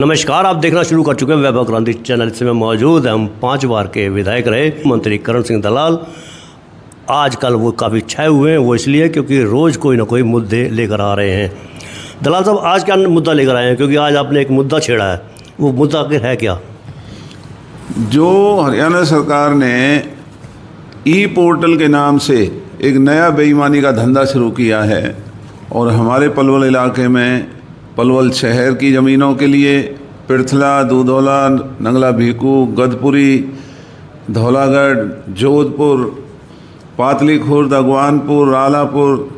नमस्कार, आप देखना शुरू कर चुके हैं वैभव क्रांति चैनल। इसमें मौजूद हैं हम 5 बार के विधायक रहे मंत्री करण सिंह दलाल। आजकल वो काफ़ी छाए हुए हैं, वो इसलिए क्योंकि रोज़ कोई ना कोई मुद्दे लेकर आ रहे हैं। दलाल साहब, आज क्या मुद्दा लेकर आए हैं? क्योंकि आज आपने एक मुद्दा छेड़ा है, वो मुद्दा आखिर है क्या? जो हरियाणा सरकार ने ई पोर्टल के नाम से एक नया बेईमानी का धंधा शुरू किया है और हमारे पलवल इलाके में पलवल शहर की ज़मीनों के लिए पिरथला, दूधौला, नंगला भीकू, गदपुरी, धौलागढ़, जोधपुर, पातली खुर्द, अगवानपुर, रालापुर,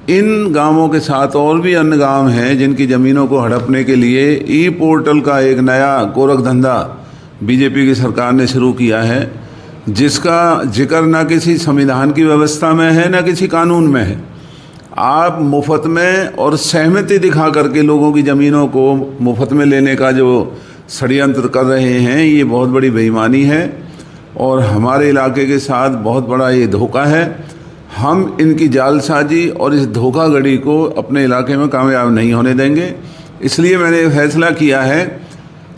इन गांवों के साथ और भी अन्य गांव हैं जिनकी ज़मीनों को हड़पने के लिए ई पोर्टल का एक नया गोरख धंधा बीजेपी की सरकार ने शुरू किया है, जिसका जिक्र न किसी संविधान की व्यवस्था में है न किसी कानून में है। आप मुफ्त में और सहमति दिखा करके लोगों की ज़मीनों को मुफ्त में लेने का जो षड्यंत्र कर रहे हैं, ये बहुत बड़ी बेईमानी है और हमारे इलाके के साथ बहुत बड़ा ये धोखा है। हम इनकी जालसाजी और इस धोखाधड़ी को अपने इलाके में कामयाब नहीं होने देंगे। इसलिए मैंने फैसला किया है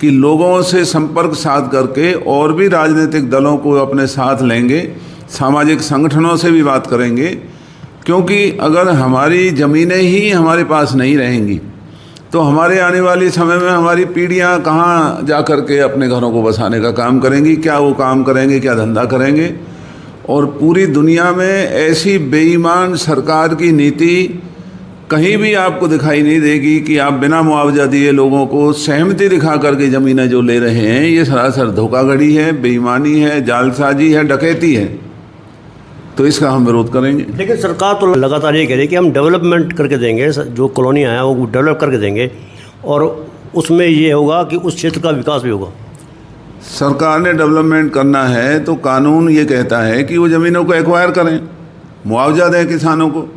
कि लोगों से संपर्क साध करके और भी राजनीतिक दलों को अपने साथ लेंगे, सामाजिक संगठनों से भी बात करेंगे, क्योंकि अगर हमारी ज़मीनें ही हमारे पास नहीं रहेंगी तो हमारे आने वाले समय में हमारी पीढ़ियां कहाँ जा कर के अपने घरों को बसाने का काम करेंगी, क्या वो काम करेंगे, क्या धंधा करेंगे। और पूरी दुनिया में ऐसी बेईमान सरकार की नीति कहीं भी आपको दिखाई नहीं देगी कि आप बिना मुआवजा दिए लोगों को सहमति दिखा करके ज़मीनें जो ले रहे हैं, ये सरासर धोखाधड़ी है, बेईमानी है, जालसाजी है, डकैती है। तो इसका हम विरोध करेंगे। लेकिन सरकार तो लगातार ये कह रही है कि हम डेवलपमेंट करके देंगे, जो कॉलोनियाँ हैं वो डेवलप करके देंगे और उसमें ये होगा कि उस क्षेत्र का विकास भी होगा। सरकार ने डेवलपमेंट करना है तो कानून ये कहता है कि वो ज़मीनों को एक्वायर करें, मुआवजा दें किसानों को,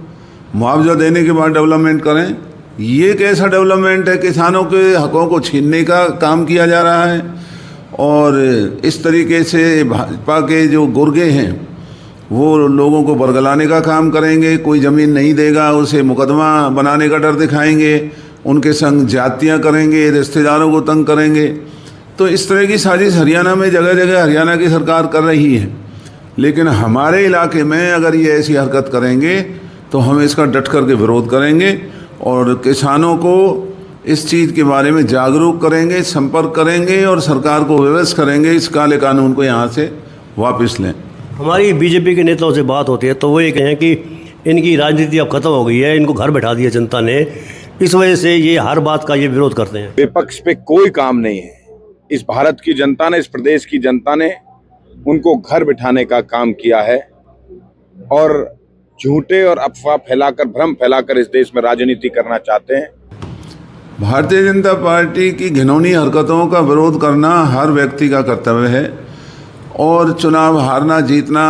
मुआवजा देने के बाद डेवलपमेंट करें। ये कैसा डेवलपमेंट है? किसानों के हकों को छीनने का काम किया जा रहा है और इस तरीके से भाजपा के जो गुर्गे हैं वो लोगों को बरगलाने का काम करेंगे। कोई ज़मीन नहीं देगा उसे मुकदमा बनाने का डर दिखाएंगे, उनके संग जातियाँ करेंगे, रिश्तेदारों को तंग करेंगे। तो इस तरह की साजिश हरियाणा में जगह जगह हरियाणा की सरकार कर रही है। लेकिन हमारे इलाके में अगर ये ऐसी हरकत करेंगे तो हम इसका डट करके विरोध करेंगे और किसानों को इस चीज़ के बारे में जागरूक करेंगे, संपर्क करेंगे और सरकार को विवश करेंगे इस काले कानून को यहाँ से वापस लें। हमारी बीजेपी के नेताओं से बात होती है तो वो ये कहें कि इनकी राजनीति अब खत्म हो गई है, इनको घर बैठा दिया जनता ने, इस वजह से ये हर बात का ये विरोध करते हैं। विपक्ष पे कोई काम नहीं है। इस भारत की जनता ने, इस प्रदेश की जनता ने उनको घर बिठाने का काम किया है और झूठे और अफवाह फैलाकर, भ्रम फैलाकर इस देश में राजनीति करना चाहते हैं। भारतीय जनता पार्टी की घिनौनी हरकतों का विरोध करना हर व्यक्ति का कर्तव्य है और चुनाव हारना जीतना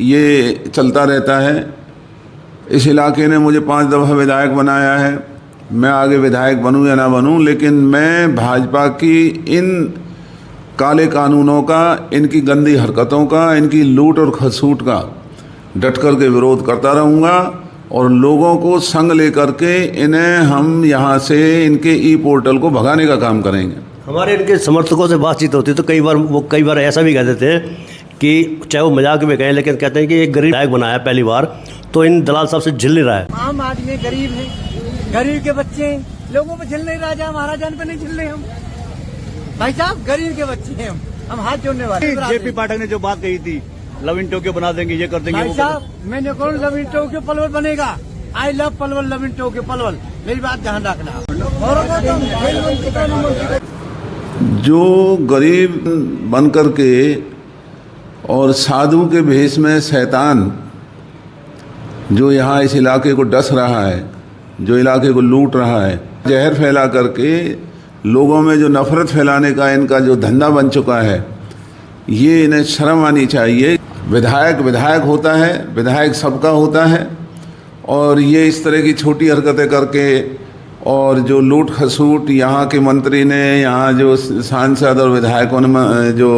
ये चलता रहता है। इस इलाके ने मुझे 5 दफ़ा विधायक बनाया है, मैं आगे विधायक बनूं या ना बनूं, लेकिन मैं भाजपा की इन काले कानूनों का, इनकी गंदी हरकतों का, इनकी लूट और खसूट का डट कर के विरोध करता रहूँगा और लोगों को संग लेकर के इन्हें हम यहाँ से इनके ई पोर्टल को भगाने का काम करेंगे। हमारे इनके समर्थकों से बातचीत होती है तो कई बार ऐसा भी कह देते हैं कि चाहे वो मजाक में कहें, लेकिन कहते हैं कि एक गरीब विधायक बनाया पहली बार तो इन दलाल साहब से झिल नहीं रहा है। आम आदमी गरीब है, गरीब के बच्चे हैं, लोगों पे झिल नहीं, राजा महाराजा पे नहीं झिल रहे हम। भाई साहब, गरीब के बच्चे हैं हम हाथ जोड़ने वाले। जेपी पाठक ने जो बात कही थी, लविन टोक्यो बना देंगे, ये कर देंगे। भाई साहब, मैंने कौन लविन टोक्यो पलवल बनेगा? I love Palwal, love in Tokyo Palwal, मेरी बात ध्यान रखना। जो गरीब बन कर के और साधु के भेष में शैतान जो यहाँ इस इलाके को डस रहा है, जो इलाके को लूट रहा है, जहर फैला करके लोगों में जो नफरत फैलाने का इनका जो धंधा बन चुका है, ये इन्हें शर्म आनी चाहिए। विधायक विधायक होता है, विधायक सबका होता है और ये इस तरह की छोटी हरकतें करके और जो लूट खसूट यहाँ के मंत्री ने, यहाँ जो सांसद और विधायकों ने जो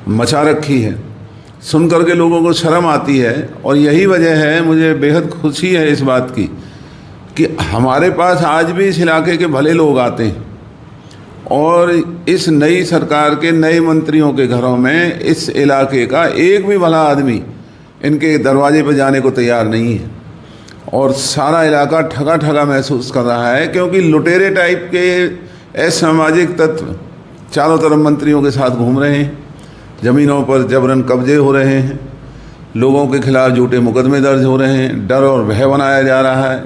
मचा रखी है, सुन करके लोगों को शर्म आती है। और यही वजह है, मुझे बेहद खुशी है इस बात की कि हमारे पास आज भी इस इलाके के भले लोग आते हैं और इस नई सरकार के नए मंत्रियों के घरों में इस इलाके का एक भी भला आदमी इनके दरवाजे पर जाने को तैयार नहीं है। और सारा इलाका ठगा ठगा महसूस कर रहा है, क्योंकि लुटेरे टाइप के असामाजिक तत्व चारों तरफ मंत्रियों के साथ घूम रहे हैं, ज़मीनों पर जबरन कब्जे हो रहे हैं, लोगों के खिलाफ झूठे मुकदमे दर्ज हो रहे हैं, डर और भय बनाया जा रहा है।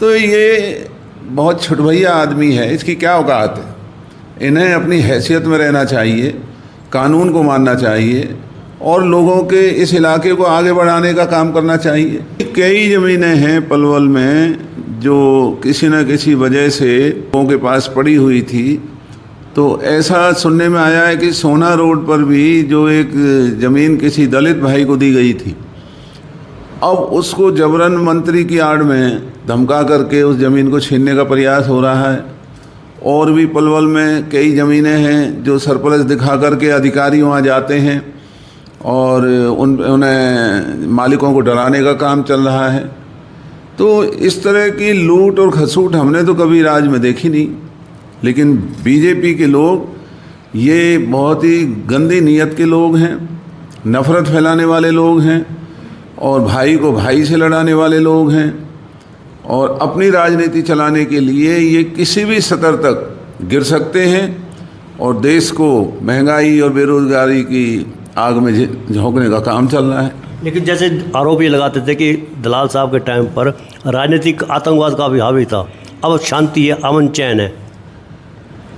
तो ये बहुत छुटभैया आदमी है, इसकी क्या औकात है। इन्हें अपनी हैसियत में रहना चाहिए, कानून को मानना चाहिए और लोगों के इस इलाके को आगे बढ़ाने का काम करना चाहिए। कई ज़मीनें हैं पलवल में जो किसी न किसी वजह से लोगों के पास पड़ी हुई थी। तो ऐसा सुनने में आया है कि सोना रोड पर भी जो एक ज़मीन किसी दलित भाई को दी गई थी, अब उसको जबरन मंत्री की आड़ में धमका करके उस ज़मीन को छीनने का प्रयास हो रहा है। और भी पलवल में कई ज़मीनें हैं जो सरप्लस दिखा करके अधिकारी वहाँ जाते हैं और उन्हें मालिकों को डराने का काम चल रहा है। तो इस तरह की लूट और खसूट हमने तो कभी राज्य में देखी नहीं। लेकिन बीजेपी के लोग ये बहुत ही गंदी नीयत के लोग हैं, नफ़रत फैलाने वाले लोग हैं और भाई को भाई से लड़ाने वाले लोग हैं और अपनी राजनीति चलाने के लिए ये किसी भी स्तर तक गिर सकते हैं और देश को महंगाई और बेरोज़गारी की आग में झोंकने का काम चल रहा है। लेकिन जैसे आरोप ये लगाते थे कि दलाल साहब के टाइम पर राजनीतिक आतंकवाद का भी हावी था, अब शांति है, अमन चैन है।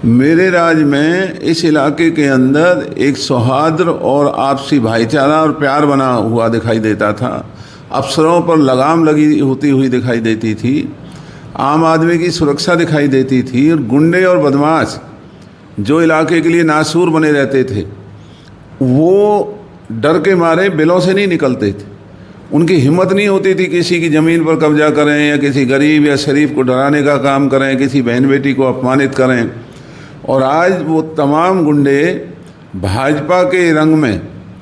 मेरे राज्य में इस इलाके के अंदर एक सौहार्द और आपसी भाईचारा और प्यार बना हुआ दिखाई देता था। अफसरों पर लगाम लगी होती हुई दिखाई देती थी, आम आदमी की सुरक्षा दिखाई देती थी और गुंडे और बदमाश जो इलाके के लिए नासूर बने रहते थे वो डर के मारे बिलों से नहीं निकलते थे। उनकी हिम्मत नहीं होती थी किसी की ज़मीन पर कब्जा करें या किसी गरीब या शरीफ को डराने का काम करें, किसी बहन बेटी को अपमानित करें। और आज वो तमाम गुंडे भाजपा के रंग में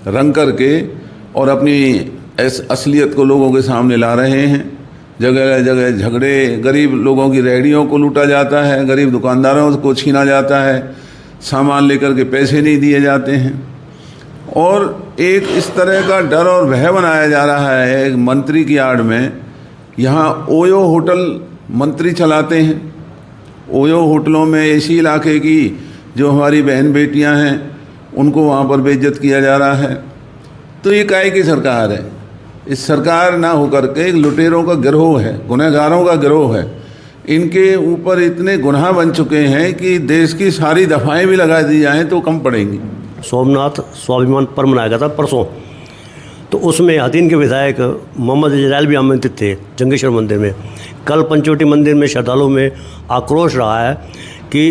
रंग करके और अपनी असलियत को लोगों के सामने ला रहे हैं। जगह जगह झगड़े, गरीब लोगों की रेहड़ियों को लूटा जाता है, गरीब दुकानदारों को छीना जाता है, सामान लेकर के पैसे नहीं दिए जाते हैं और एक इस तरह का डर और भय बनाया जा रहा है एक मंत्री की आड़ में। यहाँ ओयो होटल मंत्री चलाते हैं, ओयो होटलों में इसी इलाके की जो हमारी बहन बेटियां हैं उनको वहाँ पर बेइज्जत किया जा रहा है। तो ये काहे की सरकार है? इस सरकार ना होकर के एक लुटेरों का गिरोह है, गुनहगारों का गिरोह है। इनके ऊपर इतने गुनाह बन चुके हैं कि देश की सारी दफ़ाएं भी लगा दी जाएं तो कम पड़ेंगी। सोमनाथ स्वाभिमान पर्व मनाया गया था परसों, तो उसमें हथीन के विधायक मोहम्मद इजराइल भी आमंत्रित थे जंगेश्वर मंदिर में। कल पंचवटी मंदिर में श्रद्धालुओं में आक्रोश रहा है कि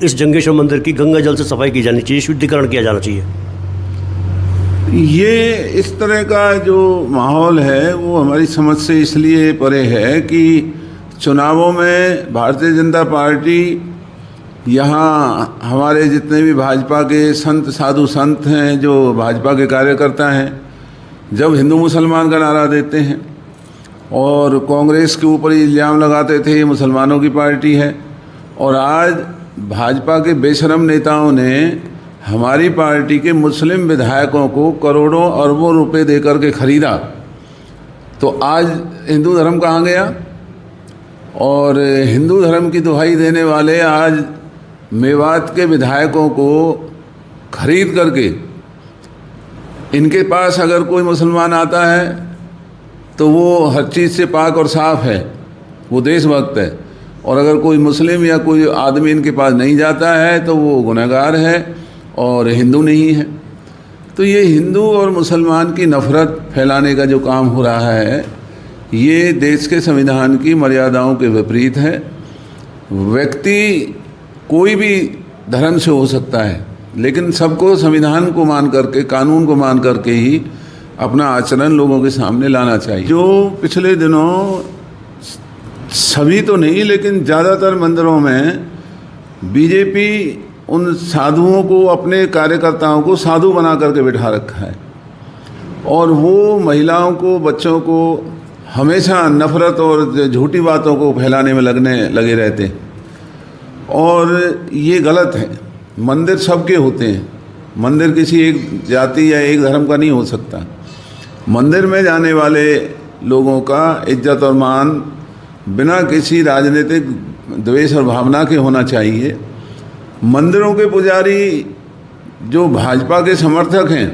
इस जंगेश्वर मंदिर की गंगा जल से सफाई की जानी चाहिए, शुद्धिकरण किया जाना चाहिए। ये इस तरह का जो माहौल है वो हमारी समझ से इसलिए परे है कि चुनावों में भारतीय जनता पार्टी यहाँ हमारे जितने भी भाजपा के संत साधु संत हैं, जो भाजपा के कार्यकर्ता हैं, जब हिंदू मुसलमान का नारा देते हैं और कांग्रेस के ऊपर इल्ज़ाम लगाते थे ये मुसलमानों की पार्टी है, और आज भाजपा के बेशरम नेताओं ने हमारी पार्टी के मुस्लिम विधायकों को करोड़ों अरबों रुपए देकर के ख़रीदा, तो आज हिंदू धर्म कहाँ गया? और हिंदू धर्म की दुहाई देने वाले आज मेवात के विधायकों को खरीद करके, इनके पास अगर कोई मुसलमान आता है तो वो हर चीज़ से पाक और साफ़ है, वो देशभक्त है, और अगर कोई मुस्लिम या कोई आदमी इनके पास नहीं जाता है तो वो गुनहगार है और हिंदू नहीं है। तो ये हिंदू और मुसलमान की नफ़रत फैलाने का जो काम हो रहा है ये देश के संविधान की मर्यादाओं के विपरीत है। व्यक्ति कोई भी धर्म से हो सकता है, लेकिन सबको संविधान को मान करके, कानून को मान करके ही अपना आचरण लोगों के सामने लाना चाहिए। जो पिछले दिनों सभी तो नहीं लेकिन ज़्यादातर मंदिरों में बीजेपी उन साधुओं को, अपने कार्यकर्ताओं को साधु बना करके बिठा रखा है और वो महिलाओं को, बच्चों को हमेशा नफ़रत और झूठी बातों को फैलाने में लगे रहते हैं। और ये गलत है। मंदिर सबके होते हैं, मंदिर किसी एक जाति या एक धर्म का नहीं हो सकता। मंदिर में जाने वाले लोगों का इज्जत और मान बिना किसी राजनीतिक द्वेष और भावना के होना चाहिए। मंदिरों के पुजारी जो भाजपा के समर्थक हैं,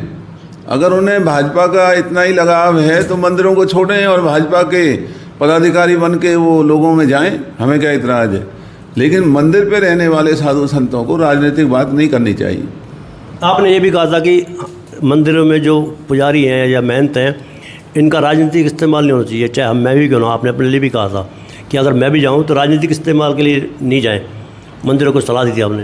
अगर उन्हें भाजपा का इतना ही लगाव है तो मंदिरों को छोड़ें और भाजपा के पदाधिकारी बन के वो लोगों में जाएं, हमें क्या इतराज़ है। लेकिन मंदिर पे रहने वाले साधु संतों को राजनीतिक बात नहीं करनी चाहिए। आपने ये भी कहा था कि मंदिरों में जो पुजारी हैं या महंत हैं, इनका राजनीतिक इस्तेमाल नहीं होना चाहिए, चाहे मैं भी क्यों ना। आपने अपने लिए भी कहा था कि अगर मैं भी जाऊं तो राजनीतिक इस्तेमाल के लिए नहीं जाएं। मंदिरों को सलाह दी थी आपने।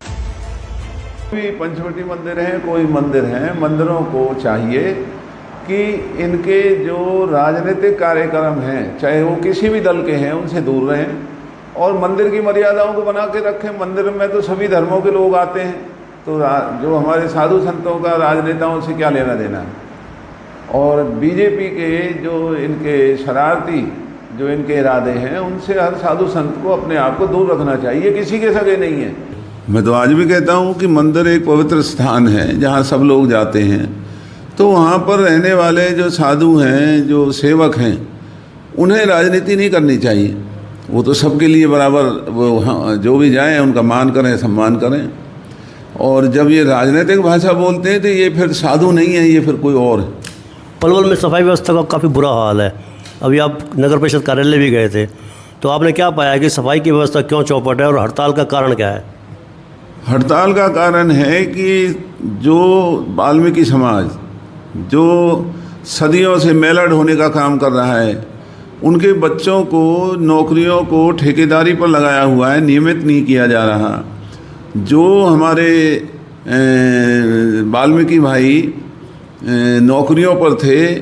कोई पंचवटी मंदिर हैं, कोई मंदिर हैं, मंदिरों को चाहिए कि इनके जो राजनीतिक कार्यक्रम हैं, चाहे वो किसी भी दल के हैं, उनसे दूर रहें और मंदिर की मर्यादाओं को बना के रखें। मंदिर में तो सभी धर्मों के लोग आते हैं, तो जो हमारे साधु संतों का राजनेताओं से क्या लेना देना है। और बीजेपी के जो इनके शरारती जो इनके इरादे हैं, उनसे हर साधु संत को अपने आप को दूर रखना चाहिए, किसी के सगे नहीं है। मैं तो आज भी कहता हूँ कि मंदिर एक पवित्र स्थान है जहाँ सब लोग जाते हैं, तो वहाँ पर रहने वाले जो साधु हैं, जो सेवक हैं, उन्हें राजनीति नहीं करनी चाहिए। वो तो सबके लिए बराबर, वो जो भी जाएं उनका मान करें, सम्मान करें। और जब ये राजनीतिक भाषा बोलते हैं तो ये फिर साधु नहीं है, ये फिर कोई और है। पलवल में सफाई व्यवस्था का काफ़ी बुरा हाल है। अभी आप नगर परिषद कार्यालय भी गए थे, तो आपने क्या पाया कि सफाई की व्यवस्था क्यों चौपट है और हड़ताल का कारण क्या है? हड़ताल का कारण है कि जो वाल्मीकि समाज जो सदियों से मेलड होने का काम कर रहा है, उनके बच्चों को नौकरियों को ठेकेदारी पर लगाया हुआ है, नियमित नहीं किया जा रहा। जो हमारे वाल्मीकि भाई नौकरियों पर थे,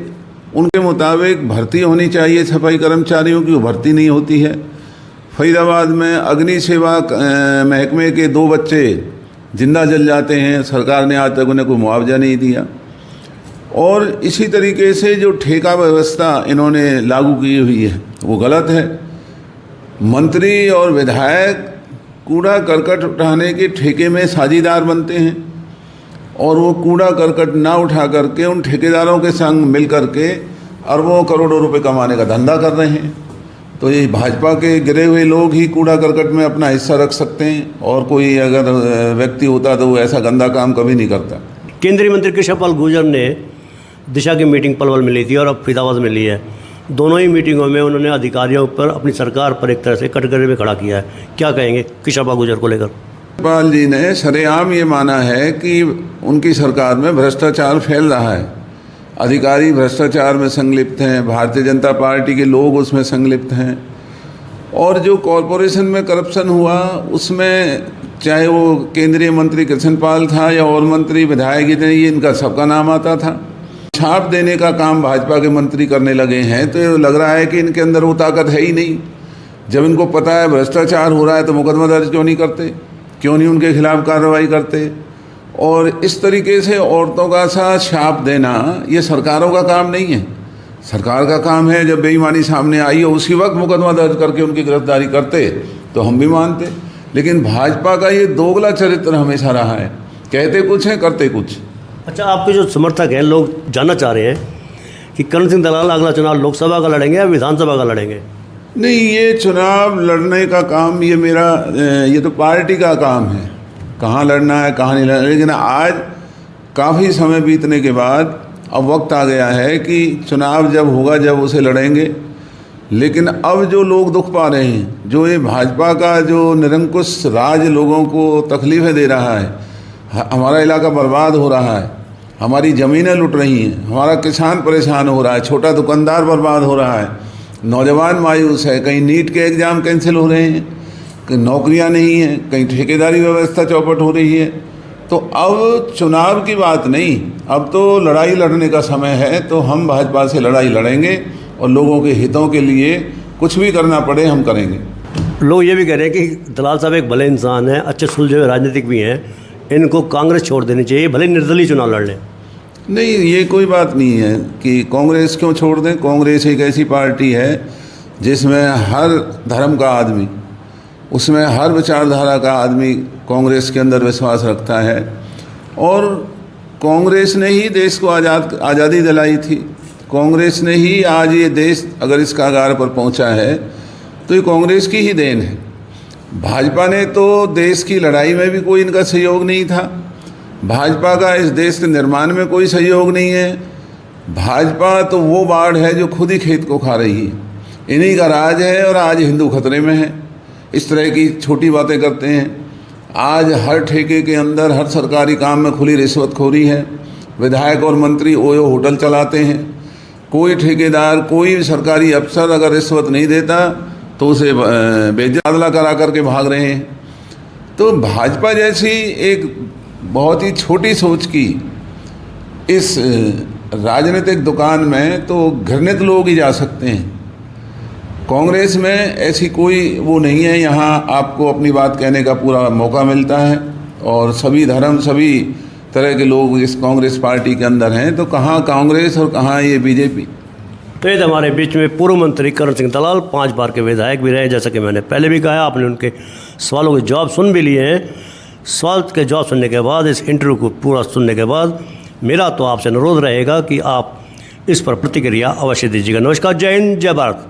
उनके मुताबिक भर्ती होनी चाहिए सफाई कर्मचारियों की, वो भर्ती नहीं होती है। फरीदाबाद में अग्नि सेवा महकमे के 2 बच्चे जिंदा जल जाते हैं, सरकार ने आज तक उन्हें कोई मुआवजा नहीं दिया। और इसी तरीके से जो ठेका व्यवस्था इन्होंने लागू की हुई है, वो गलत है। मंत्री और विधायक कूड़ा करकट उठाने के ठेके में साझीदार बनते हैं और वो कूड़ा करकट ना उठा करके उन ठेकेदारों के संग मिल करके अरबों करोड़ों रुपए कमाने का धंधा कर रहे हैं। तो ये भाजपा के गिरे हुए लोग ही कूड़ा करकट में अपना हिस्सा रख सकते हैं, और कोई अगर व्यक्ति होता तो वो ऐसा गंदा काम कभी नहीं करता। केंद्रीय मंत्री कृष्णपाल गुर्जर ने दिशा की मीटिंग पलवल में ली थी और अब फरीदाबाद में ली है। दोनों ही मीटिंगों में उन्होंने अधिकारियों पर, अपनी सरकार पर एक तरह से कटघरे में खड़ा किया है। क्या कहेंगे कृष्णपाल गुर्जर को लेकर? कृष्णपाल जी ने सरेआम ये माना है कि उनकी सरकार में भ्रष्टाचार फैल रहा है, अधिकारी भ्रष्टाचार में संलिप्त हैं, भारतीय जनता पार्टी के लोग उसमें संलिप्त हैं। और जो कॉरपोरेशन में करप्शन हुआ, उसमें चाहे वो केंद्रीय मंत्री कृष्णपाल था या और मंत्री विधायक, ये इनका सबका नाम आता था। छाप देने का काम भाजपा के मंत्री करने लगे हैं, तो लग रहा है कि इनके अंदर वो ताकत है ही नहीं। जब इनको पता है भ्रष्टाचार हो रहा है तो मुकदमा दर्ज क्यों नहीं करते, क्यों नहीं उनके खिलाफ कार्रवाई करते। और इस तरीके से औरतों का सा छाप देना ये सरकारों का काम नहीं है। सरकार का काम है जब बेईमानी सामने आई हो उसी वक्त मुकदमा दर्ज करके उनकी गिरफ्तारी करते तो हम भी मानते। लेकिन भाजपा का ये दोगला चरित्र हमेशा रहा है, कहते कुछ है करते कुछ। अच्छा, आपके जो समर्थक हैं, लोग जानना चाह रहे हैं कि करण सिंह दलाल अगला चुनाव लोकसभा का लड़ेंगे या विधानसभा का लड़ेंगे? नहीं, ये चुनाव लड़ने का काम ये तो पार्टी का काम है, कहाँ लड़ना है कहाँ नहीं लड़ना। लेकिन आज काफ़ी समय बीतने के बाद अब वक्त आ गया है कि चुनाव जब होगा जब उसे लड़ेंगे। लेकिन अब जो लोग दुख पा रहे हैं, जो ये भाजपा का जो निरंकुश राज लोगों को तकलीफ़ें दे रहा है, हमारा इलाका बर्बाद हो रहा है, हमारी ज़मीनें लुट रही हैं, हमारा किसान परेशान हो रहा है, छोटा दुकानदार बर्बाद हो रहा है, नौजवान मायूस है, कहीं नीट के एग्ज़ाम कैंसिल हो रहे हैं, कहीं नौकरियां नहीं हैं, कहीं ठेकेदारी व्यवस्था चौपट हो रही है। तो अब चुनाव की बात नहीं, अब तो लड़ाई लड़ने का समय है। तो हम भाजपा से लड़ाई लड़ेंगे और लोगों के हितों के लिए कुछ भी करना पड़े हम करेंगे। लोग ये भी कह रहे हैं कि दलाल साहब एक भले इंसान हैं, अच्छे सुलझे हुए राजनीतिक भी हैं, इनको कांग्रेस छोड़ देनी चाहिए, भले निर्दलीय चुनाव लड़ लें। नहीं, ये कोई बात नहीं है कि कांग्रेस क्यों छोड़ दें। कांग्रेस एक ऐसी पार्टी है जिसमें हर धर्म का आदमी, उसमें हर विचारधारा का आदमी कांग्रेस के अंदर विश्वास रखता है। और कांग्रेस ने ही देश को आज़ादी दिलाई थी। कांग्रेस ने ही आज ये देश अगर इस कगार पर पहुंचा है तो ये कांग्रेस की ही देन है। भाजपा ने तो देश की लड़ाई में भी कोई इनका सहयोग नहीं था। भाजपा का इस देश के निर्माण में कोई सहयोग नहीं है। भाजपा तो वो बाढ़ है जो खुद ही खेत को खा रही है। इन्हीं का राज है और आज हिंदू खतरे में है। इस तरह की छोटी बातें करते हैं। आज हर ठेके के अंदर हर सरकारी काम में खुली रिश्वतखोरी है। विधायक और मंत्री ओयो होटल चलाते हैं। कोई ठेकेदार, कोई सरकारी अफसर अगर रिश्वत नहीं देता तो उसे बेजादला करा करके भाग रहे हैं। तो भाजपा जैसी एक बहुत ही छोटी सोच की इस राजनीतिक दुकान में तो घृणित लोग ही जा सकते हैं। कांग्रेस में ऐसी कोई वो नहीं है। यहाँ आपको अपनी बात कहने का पूरा मौका मिलता है और सभी धर्म, सभी तरह के लोग इस कांग्रेस पार्टी के अंदर हैं। तो कहाँ कांग्रेस और कहाँ ये बीजेपी। तो ये हमारे बीच में पूर्व मंत्री करण सिंह दलाल 5 बार के विधायक भी रहे। जैसा कि मैंने पहले भी कहा, आपने उनके सवालों के जवाब सुन भी लिए हैं। सवाल के जवाब सुनने के बाद, इस इंटरव्यू को पूरा सुनने के बाद मेरा तो आपसे अनुरोध रहेगा कि आप इस पर प्रतिक्रिया अवश्य दीजिएगा। नमस्कार, जय हिंद, जय भारत।